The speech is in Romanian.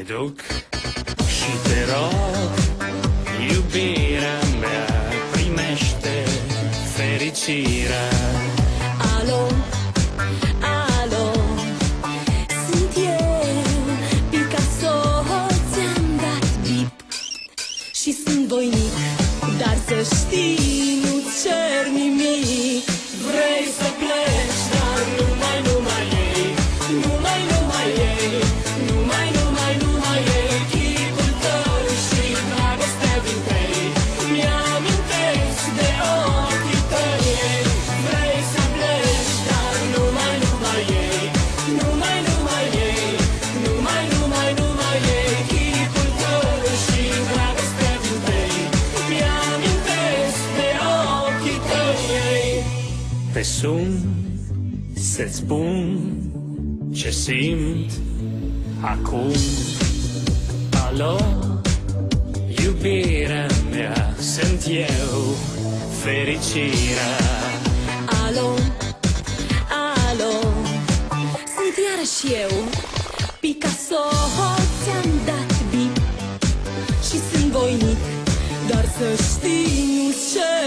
duc și te rog, iubirea mea, primește fericirea. Alo, alo, sunt eu, Picasso, ți-am dat bip și sunt voinic, dar să știi, nu cer nimic. Vrei să pleci, dar numai ei, numai ei, numai ei, chipul tău și dragostea din tăi, mi-amintesc de ochii tăi. Vrei să pleci, dar numai ei, numai ei, numai ei, chipul tău și dragostea din tăi, mi-amintesc de ochii tăi. Te sun să-ți spun ce simt acum. Alo, iubirea mea, sunt eu, fericirea. Alo, alo, sunt iarăși eu, Picasso, ți-am dat bip și sunt voinic, dar să știi, nu cer